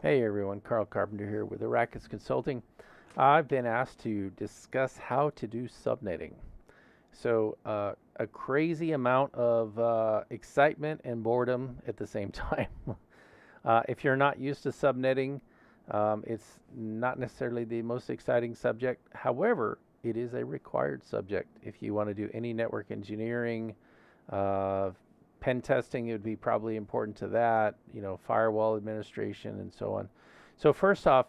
Hey everyone, Carl Carpenter here with Arrakis Consulting. I've been asked to discuss how to do subnetting. A crazy amount of excitement and boredom at the same time. If you're not used to subnetting, it's not necessarily the most exciting subject. However, it is a required subject. If you want to do any network engineering, uh, pen testing, it would be probably important to that, firewall administration and so on. So first off,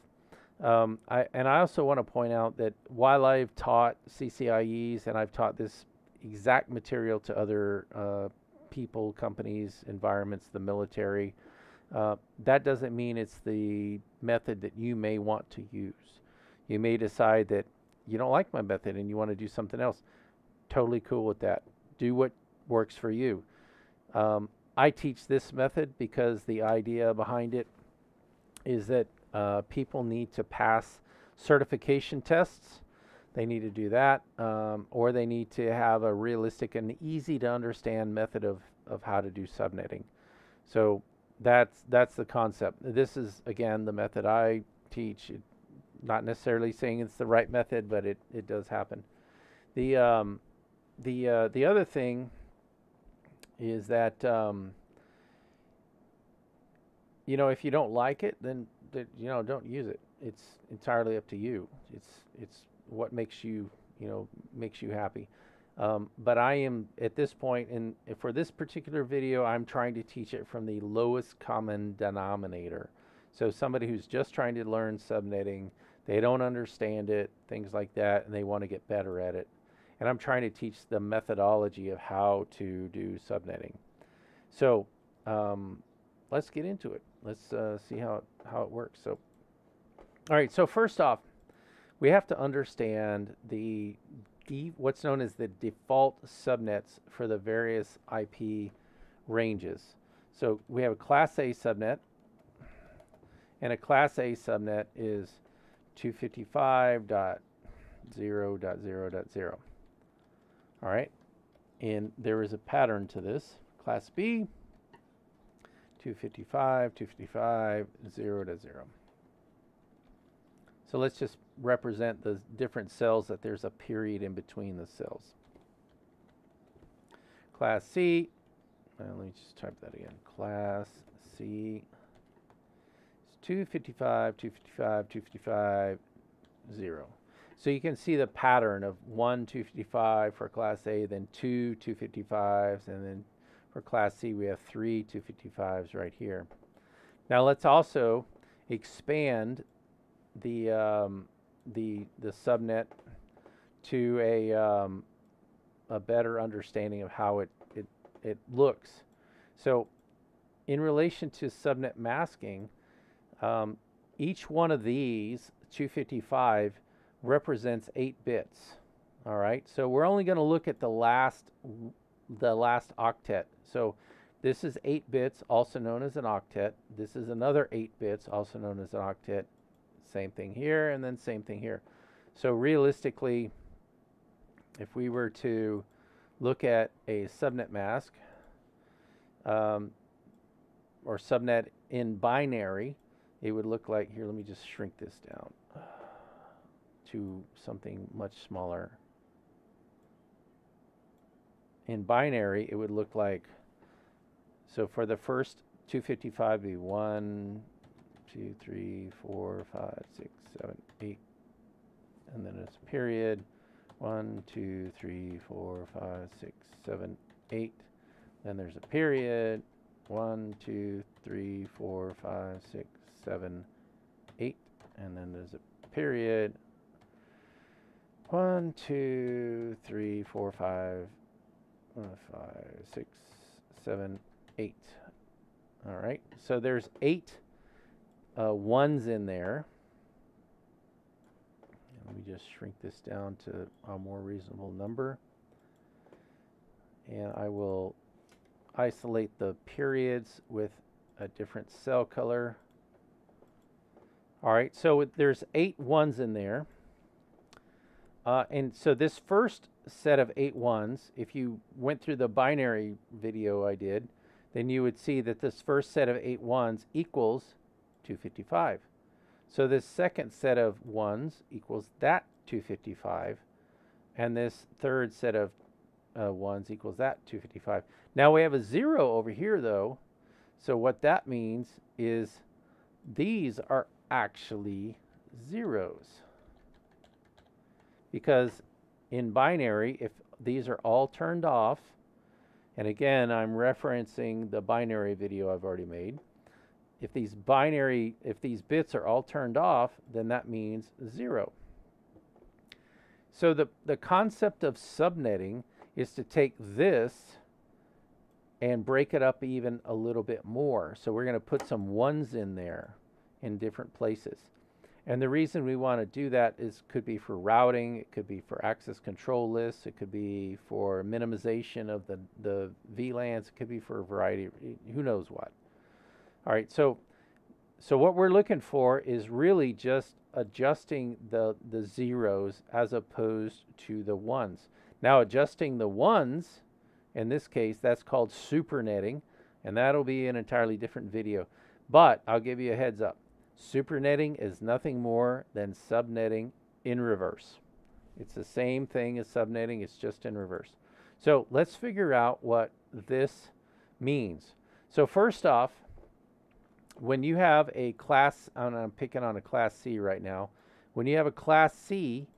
I also want to point out that while I've taught CCIEs and I've taught this exact material to other people, companies, environments, the military, that doesn't mean it's the method that you may want to use. You may decide that you don't like my method and you want to do something else. Totally cool with that. Do what works for you. I teach this method because the idea behind it is that people need to pass certification tests. They need to do that, or they need to have a realistic and easy to understand method of how to do subnetting. So that's the concept. This is, again, the method I teach. Not necessarily saying it's the right method, but it does happen. The other thing is that if you don't like it, then don't use it. It's entirely up to you. It's what makes you happy. But I am at this point, and for this particular video, I'm trying to teach it from the lowest common denominator. So somebody who's just trying to learn subnetting, they don't understand it, things like that, and they want to get better at it. And I'm trying to teach the methodology of how to do subnetting. So let's get into it. Let's see how it works. So, all right. So first off, we have to understand what's known as the default subnets for the various IP ranges. So we have a Class A subnet, and a Class A subnet is 255.0.0.0. All right, and there is a pattern to this. Class B, 255, 0.0. So let's just represent the different cells that there's a period in between the cells. Class C, let me just type that again. Class C is 255, 255, 255, 0. So you can see the pattern of 1 255 for Class A, then 2 255s, and then for Class C we have 3 255s right here. Now let's also expand the subnet to a better understanding of how it looks. So in relation to subnet masking, each one of these 255 represents 8 bits. All right, so we're only going to look at the last octet. So this is 8 bits, also known as an octet. This is another 8 bits, also known as an octet. Same thing here, and then same thing here. So realistically, if we were to look at a subnet mask or subnet in binary, it would look like, here, let me just shrink this down to something much smaller. In binary, it would look like, so for the first 255, be 1, 2, 3, 4, 5, 6, 7, 8, and then it's period. 1, 2, 3, 4, 5, 6, 7, 8. Then there's a period. 1, 2, 3, 4, 5, 6, 7, 8, and then there's a period. 1, 2, 3, 4, 5, 6, 7, 8. All right. So there's 8 ones in there. Let me just shrink this down to a more reasonable number. And I will isolate the periods with a different cell color. All right, so there's 8 ones in there. And so this first set of 8 ones, if you went through the binary video I did, then you would see that this first set of 8 ones equals 255. So this second set of ones equals that 255, and this third set of ones equals that 255. Now we have a 0 over here, though, so what that means is these are actually zeros. Because in binary, if these are all turned off, and again, I'm referencing the binary video I've already made. If these bits are all turned off, then that means 0. So the concept of subnetting is to take this and break it up even a little bit more. So we're going to put some ones in there in different places. And the reason we want to do that is could be for routing, it could be for access control lists, it could be for minimization of the VLANs, it could be for a variety, who knows what. All right, so what we're looking for is really just adjusting the zeros as opposed to the ones. Now adjusting the ones, in this case, that's called supernetting, and that'll be an entirely different video. But I'll give you a heads up. Supernetting is nothing more than subnetting in reverse. It's the same thing as subnetting, it's just in reverse. So let's figure out what this means. So first off, when you have a class, I'm picking on a class C right now. When you have a class C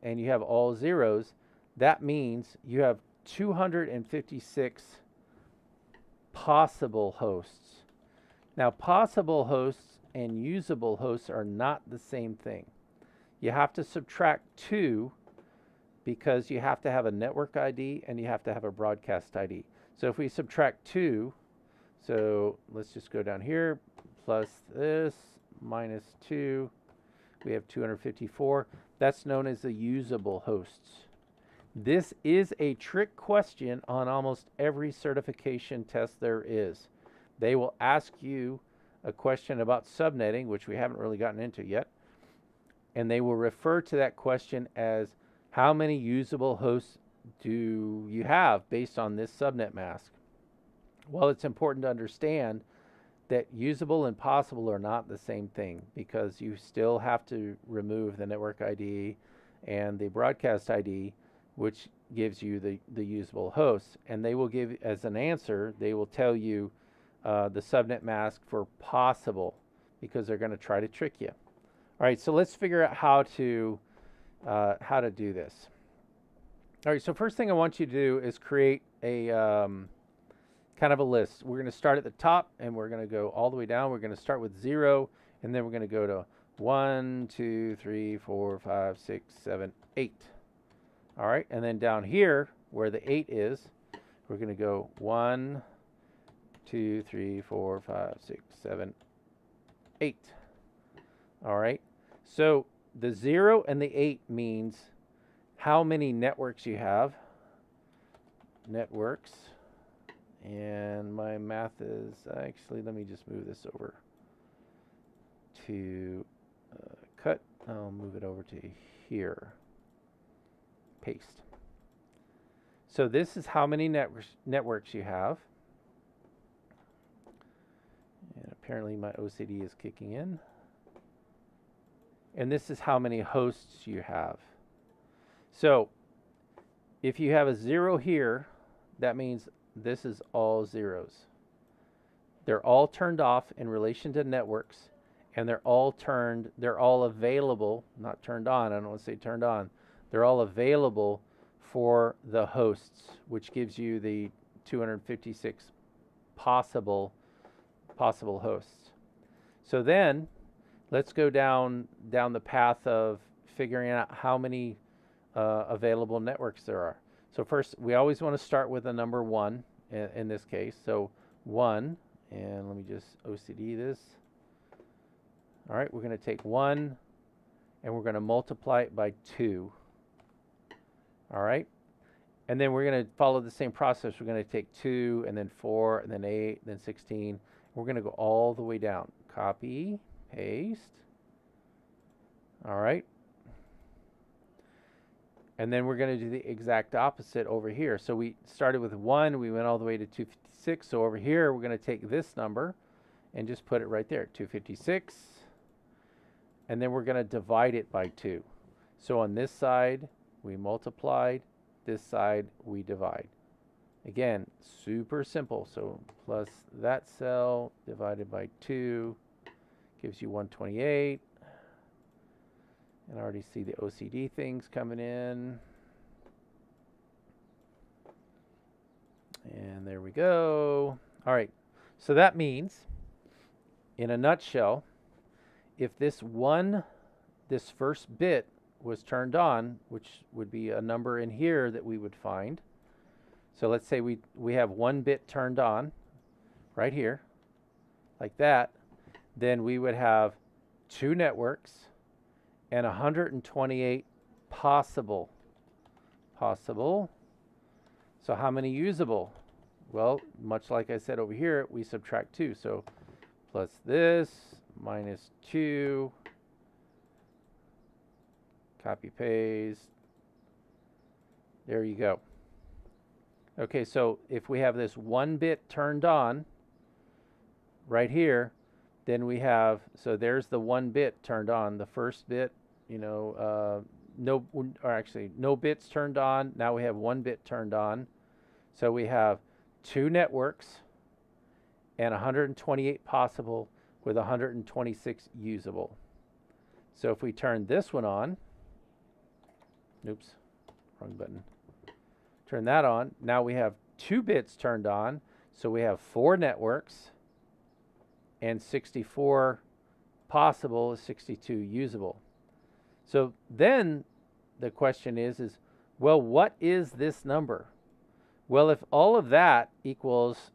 and you have all zeros, that means you have 256 possible hosts. Now, possible hosts and usable hosts are not the same thing. You have to subtract 2 because you have to have a network ID and you have to have a broadcast ID. So if we subtract 2, so let's just go down here, plus this, minus 2, we have 254. That's known as the usable hosts. This is a trick question on almost every certification test there is. They will ask you a question about subnetting, which we haven't really gotten into yet, and they will refer to that question as how many usable hosts do you have based on this subnet mask. Well, it's important to understand that usable and possible are not the same thing, because you still have to remove the network ID and the broadcast ID, which gives you the usable hosts, and they will give, as an answer, they will tell you the subnet mask for possible, because they're going to try to trick you. All right, so let's figure out how to do this. All right, so first thing I want you to do is create a kind of a list. We're going to start at the top and we're going to go all the way down. We're going to start with 0, and then we're going to go to 1, 2, 3, 4, 5, 6, 7, 8. All right, and then down here where the 8 is, we're going to go 1, 2, 3, 4, 5, 6, 7, 8. All right, so the 0 and the 8 means how many networks you have. Networks. And my math is, actually, let me just move this over to cut. I'll move it over to here. Paste. So this is how many networks you have. And apparently my OCD is kicking in. And this is how many hosts you have. So if you have a 0 here, that means this is all zeros. They're all turned off in relation to networks, and they're all available, not turned on, I don't want to say turned on. They're all available for the hosts, which gives you the 256 possible hosts. So then let's go down the path of figuring out how many available networks there are. So first, we always want to start with the number 1 in this case. So 1, and let me just OCD this. All right, we're going to take 1, and we're going to multiply it by 2. All right, and then we're going to follow the same process. We're going to take 2, and then 4, and then 8, and then 16. We're going to go all the way down. Copy, paste. All right. And then we're going to do the exact opposite over here. So we started with 1, we went all the way to 256. So over here, we're going to take this number, and just put it right there, 256. And then we're going to divide it by 2. So on this side, we multiplied. This side, we divide. Again, super simple. So plus that cell divided by 2 gives you 128. And I already see the OCD things coming in. And there we go. All right. So that means, in a nutshell, if this first bit was turned on, which would be a number in here that we would find. So let's say we have 1 bit turned on right here, like that. Then we would have 2 networks and 128 possible. So how many usable? Well, much like I said over here, we subtract 2. So plus this minus 2. Copy, paste. There you go. Okay, so if we have this 1 bit turned on right here, then we have, so there's the 1 bit turned on. The first bit, no bits turned on. Now we have 1 bit turned on. So we have 2 networks and 128 possible with 126 usable. So if we turn this one on, oops, wrong button. Turn that on. Now we have 2 bits turned on. So we have 4 networks and 64 possible is 62 usable. So then the question is, well, what is this number? Well, if all of that equals,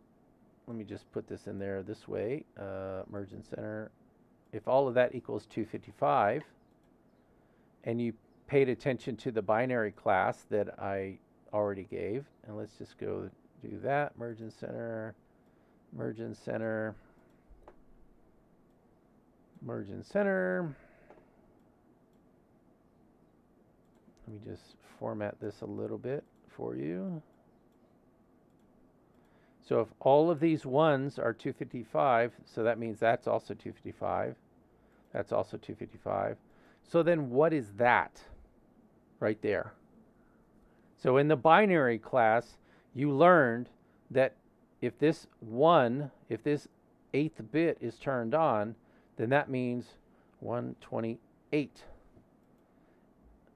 let me just put this in there this way, merge and center. If all of that equals 255, and you paid attention to the binary class that I already gave, and let's just go do that, merge and center, merge and center, merge and center. Let me just format this a little bit for you. So if all of these ones are 255, so that means that's also 255. That's also 255. So then what is that right there? So in the binary class, you learned that if this 8th bit is turned on, then that means 128.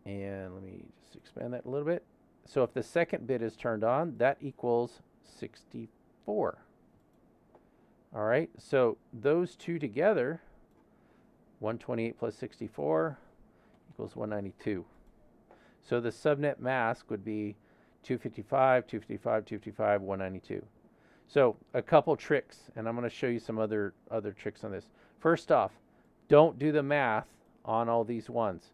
And let me just expand that a little bit. So if the 2nd bit is turned on, that equals 64. All right, so those two together, 128 plus 64 equals 192. So the subnet mask would be 255, 255, 255, 192. So a couple tricks, and I'm going to show you some other tricks on this. First off, don't do the math on all these ones.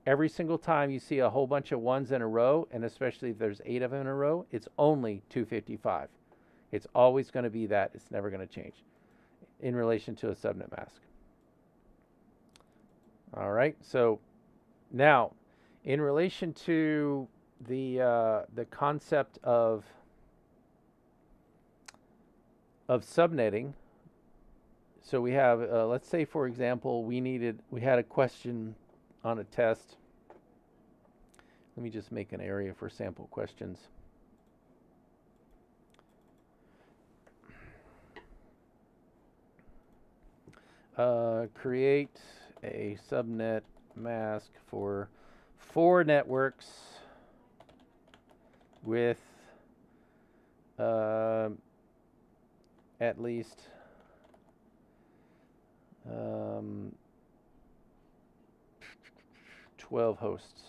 Every single time you see a whole bunch of ones in a row, and especially if there's 8 of them in a row, it's only 255. It's always going to be that. It's never going to change in relation to a subnet mask. All right, so now in relation to the concept of subnetting, so we have, let's say for example, we had a question on a test. Let me just make an area for sample questions. Create a subnet mask for 4 networks with at least 12 hosts.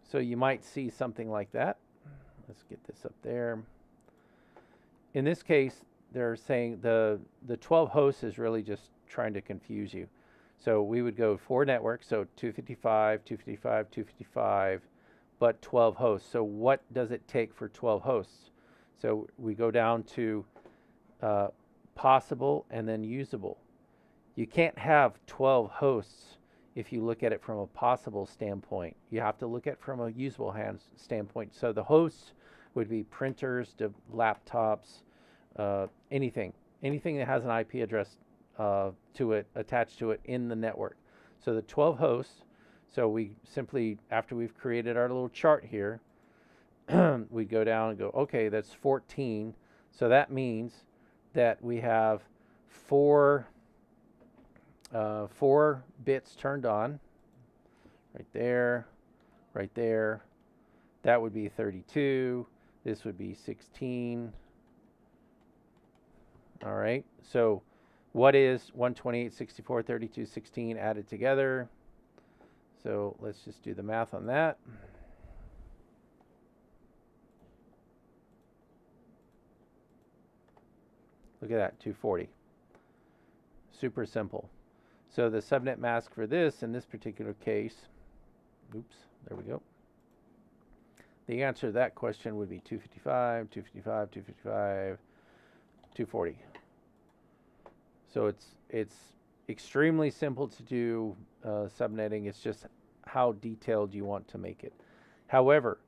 So you might see something like that. Let's get this up there. In this case, they're saying the 12 hosts is really just trying to confuse you. So we would go 4 networks, so 255, 255, 255, but 12 hosts. So what does it take for 12 hosts? So we go down to possible and then usable. You can't have 12 hosts if you look at it from a possible standpoint. You have to look at it from a usable standpoint. So the hosts would be printers, laptops, anything anything that has an IP address to it, attached to it in the network. So the 12 hosts, so we simply, after we've created our little chart here, we go down and go, okay, that's 14. So that means that we have four bits turned on, right there, right there. That would be 32. This would be 16. All right. So what is 128, 64, 32, 16 added together? So let's just do the math on that. Look at that, 240. Super simple. So the subnet mask for this, in this particular case, oops, there we go. The answer to that question would be 255, 255, 255, 240. So it's extremely simple to do subnetting. It's just how detailed you want to make it. However,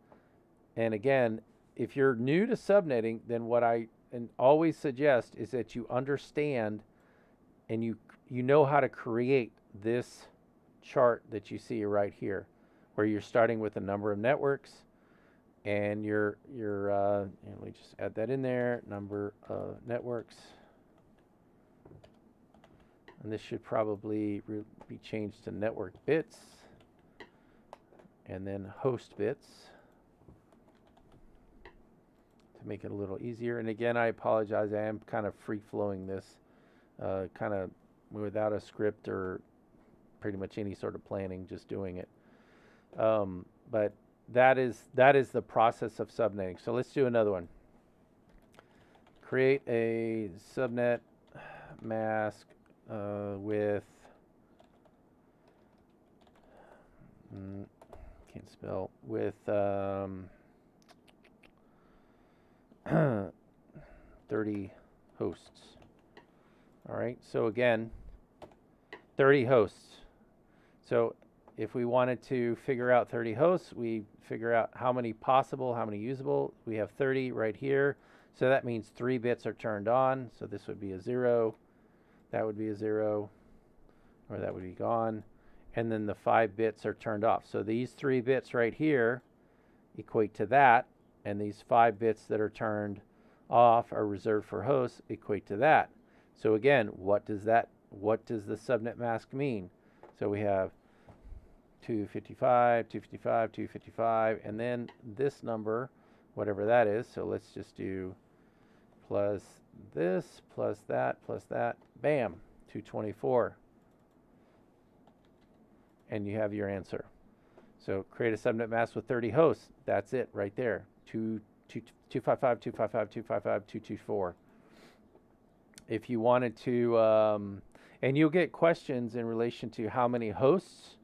and again, if you're new to subnetting, then what I always suggest is that you understand and you know how to create this chart that you see right here, where you're starting with a number of networks, and let me just add that in there, number of networks. And this should probably be changed to network bits, and then host bits to make it a little easier. And again, I apologize, I am kind of free-flowing this, kind of without a script or pretty much any sort of planning, just doing it. But that is the process of subnetting. So let's do another one. Create a subnet mask with can't spell with 30 hosts. All right, so again, 30 hosts. So if we wanted to figure out 30 hosts, we figure out how many possible, how many usable. We have 30 right here. So that means 3 bits are turned on. So this would be a 0. That would be a 0. Or that would be gone. And then the 5 bits are turned off. So these 3 bits right here equate to that. And these 5 bits that are turned off are reserved for hosts equate to that. So again, what does the subnet mask mean? So we have 255, 255, 255, and then this number, whatever that is. So let's just do plus this, plus that, bam, 224. And you have your answer. So create a subnet mask with 30 hosts. That's it right there. 255, 255, 255, 224. If you wanted to, and you'll get questions in relation to how many hosts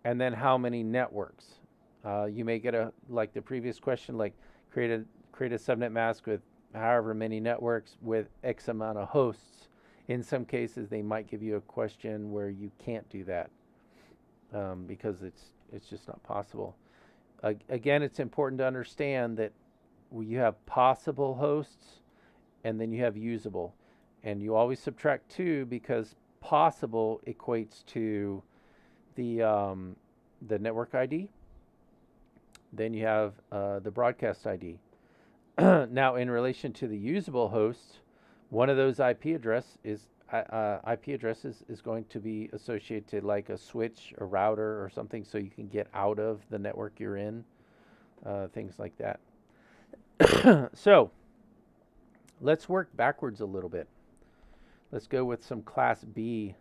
and then how many networks. You may get like the previous question, like create a subnet mask with however many networks with X amount of hosts. In some cases, they might give you a question where you can't do that because it's just not possible. Again, it's important to understand that you have possible hosts and then you have usable. And you always subtract 2 because possible equates to the network ID. Then you have the broadcast ID. Now, in relation to the usable hosts, one of those IP addresses is going to be associated to like a switch, a router, or something, so you can get out of the network you're in, things like that. So let's work backwards a little bit. Let's go with some Class B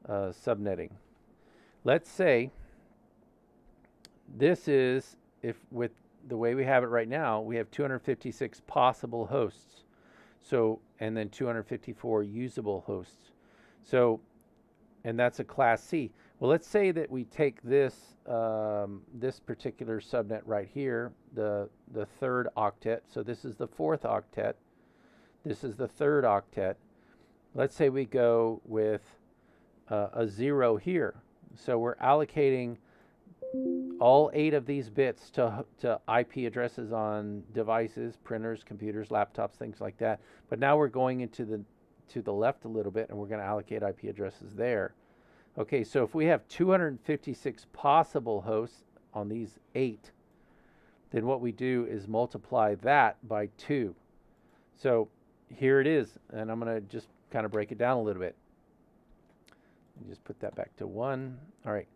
subnetting. Let's say this is, if with the way we have it right now, we have 256 possible hosts. So, and then 254 usable hosts. So, and that's a Class C. Well, let's say that we take this this particular subnet right here, the third octet. So this is the 4th octet. This is the 3rd octet. Let's say we go with a 0 here. So we're allocating all 8 of these bits to IP addresses on devices, printers, computers, laptops, things like that. But now we're going into the left a little bit, and we're going to allocate IP addresses there. Okay, so if we have 256 possible hosts on these 8, then what we do is multiply that by 2. So here it is, and I'm going to just kind of break it down a little bit. Just put that back to 1. All right,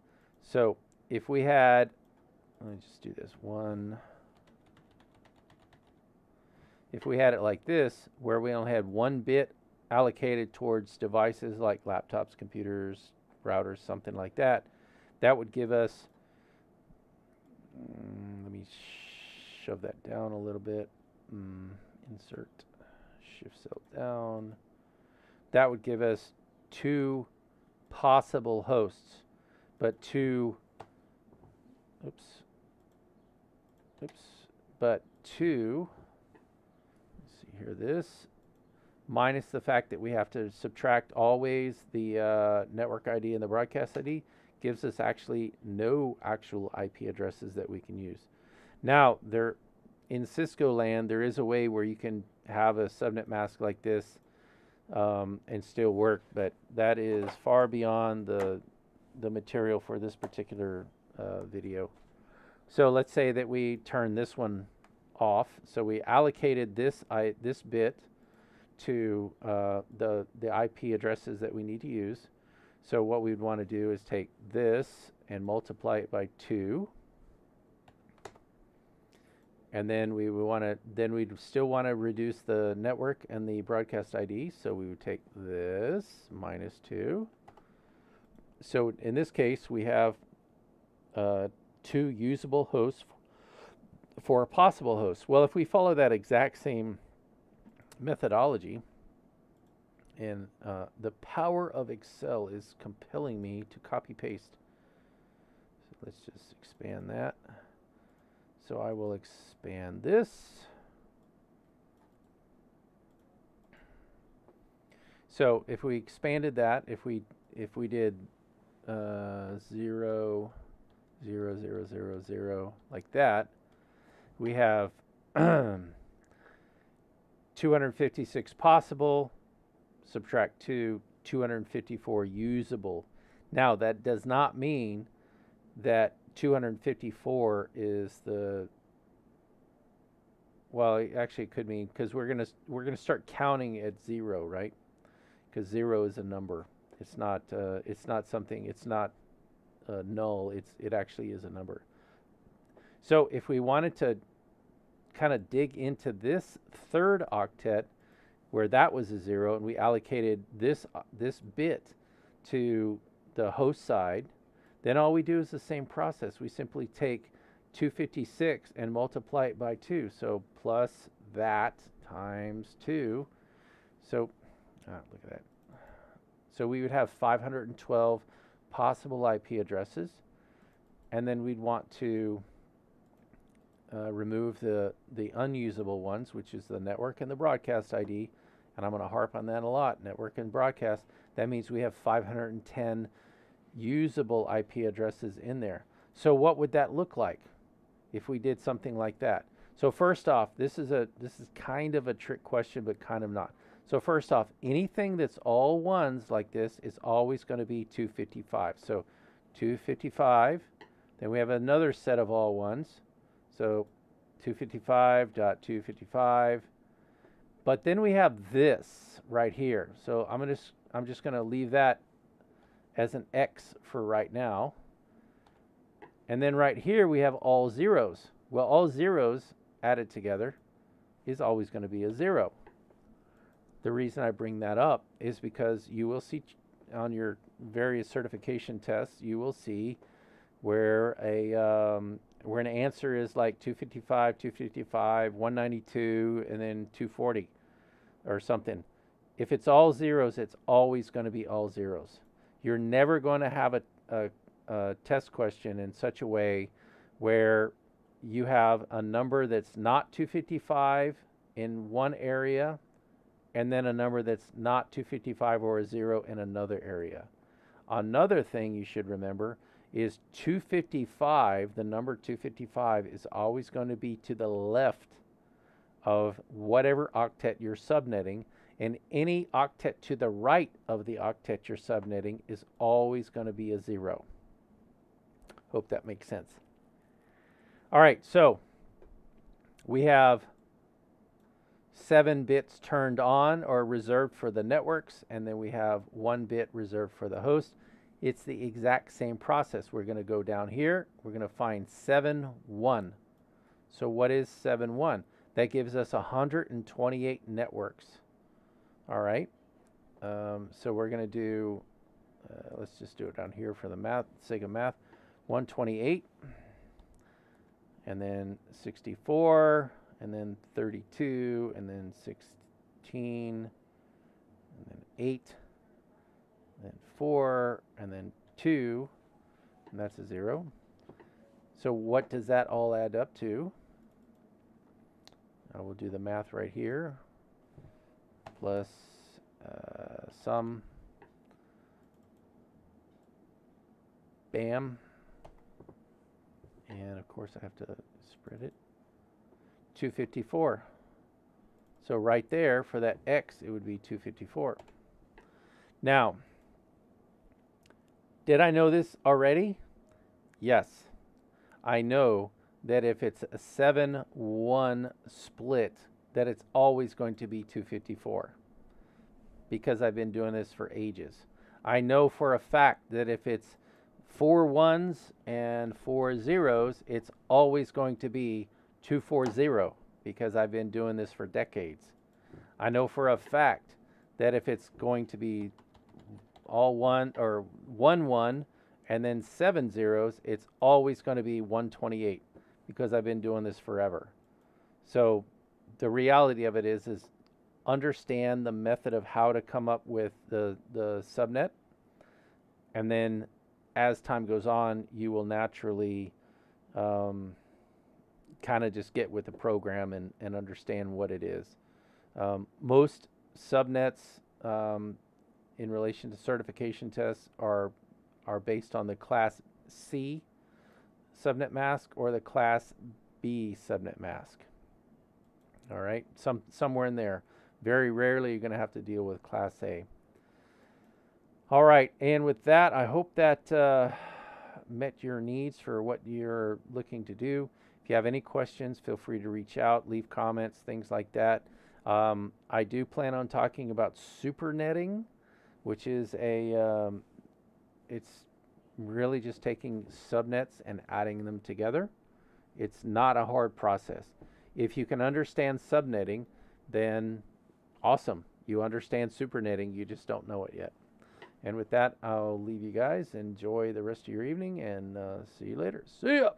so if we had, let me just do this, 1. If we had it like this, where we only had 1 bit allocated towards devices like laptops, computers, routers, something like that, that would give us, let me shove that down a little bit, insert, shift cell down, that would give us 2 possible hosts, but 2, but 2, let's see here, this, minus the fact that we have to subtract always the network ID and the broadcast ID, gives us actually no actual IP addresses that we can use. Now, in Cisco land, there is a way where you can have a subnet mask like this and still work, but that is far beyond the material for this particular video. So let's say that we turn this one off. So we allocated this bit to the IP addresses that we need to use. So what we'd want to do is take this and multiply it by 2. And then we'd still want to reduce the network and the broadcast ID. So we would take this minus 2. So in this case, we have 2 usable hosts for a possible host. Well, if we follow that exact same methodology, and the power of Excel is compelling me to copy paste. So let's just expand that. So I will expand this. So if we expanded that, if we did 0, 0, 0, 0, 0 like that, we have 256 possible, subtract 2, 254 usable. Now that does not mean that 254 is the, well, actually it could mean, because we're gonna start counting at 0, right? Because 0 is a number. It's not something. It's not null. It actually is a number. So if we wanted to kind of dig into this third octet, where that was a 0, and we allocated this bit to the host side, then all we do is the same process. We simply take 256 and multiply it by 2. So plus that times 2. So look at that. So we would have 512 possible IP addresses, and then we'd want to remove the unusable ones, which is the network and the broadcast ID. And I'm going to harp on that a lot, network and broadcast. That means we have 510 usable IP addresses in there. So what would that look like if we did something like that? So first off, this is kind of a trick question, but kind of not. So first off, anything that's all ones like this is always going to be 255. So 255, then we have another set of all ones. So 255.255. But then we have this right here. So I'm just going to leave that as an X for right now. And then right here we have all zeros. Well, all zeros added together is always going to be a 0. The reason I bring that up is because you will see on your various certification tests, you will see where an answer is like 255, 255, 192, and then 240 or something. If it's all zeros, it's always going to be all zeros. You're never going to have a test question in such a way where you have a number that's not 255 in one area and then a number that's not 255 or a 0 in another area. Another thing you should remember is 255. The number 255 is always going to be to the left of whatever octet you're subnetting, and any octet to the right of the octet you're subnetting is always going to be a 0. Hope that makes sense. All right, so we have 7 bits turned on or reserved for the networks, and then we have 1 bit reserved for the host. It's the exact same process. We're going to go down here. We're going to find 7.1. So what is 7.1? That gives us 128 networks. All right. So we're going to do, let's just do it down here for the math, sake of math. 128, and then 64, and then 32, and then 16, and then 8, and then 4, and then 2, and that's a 0. So what does that all add up to? I will do the math right here. Plus sum, bam, and of course I have to spread it, 254. So right there for that X, it would be 254. Now, did I know this already? Yes. I know that if it's a 7-1 split, that it's always going to be 254, because I've been doing this for ages. I know for a fact that if it's 4 ones and 4 zeros, it's always going to be 240, because I've been doing this for decades. I know for a fact that if it's going to be all 1 or 1 and then 7 zeros, it's always going to be 128, because I've been doing this forever. So the reality of it is understand the method of how to come up with the subnet, and then as time goes on, you will naturally kind of just get with the program and understand what it is. Most subnets in relation to certification tests are based on the Class C subnet mask or the Class B subnet mask. All right, somewhere in there. Very rarely you're going to have to deal with Class A. All right, and with that, I hope that met your needs for what you're looking to do. If you have any questions, feel free to reach out, leave comments, things like that. I do plan on talking about supernetting, which is it's really just taking subnets and adding them together. It's not a hard process. If you can understand subnetting, then awesome. You understand supernetting, you just don't know it yet. And with that, I'll leave you guys. Enjoy the rest of your evening, and see you later. See ya!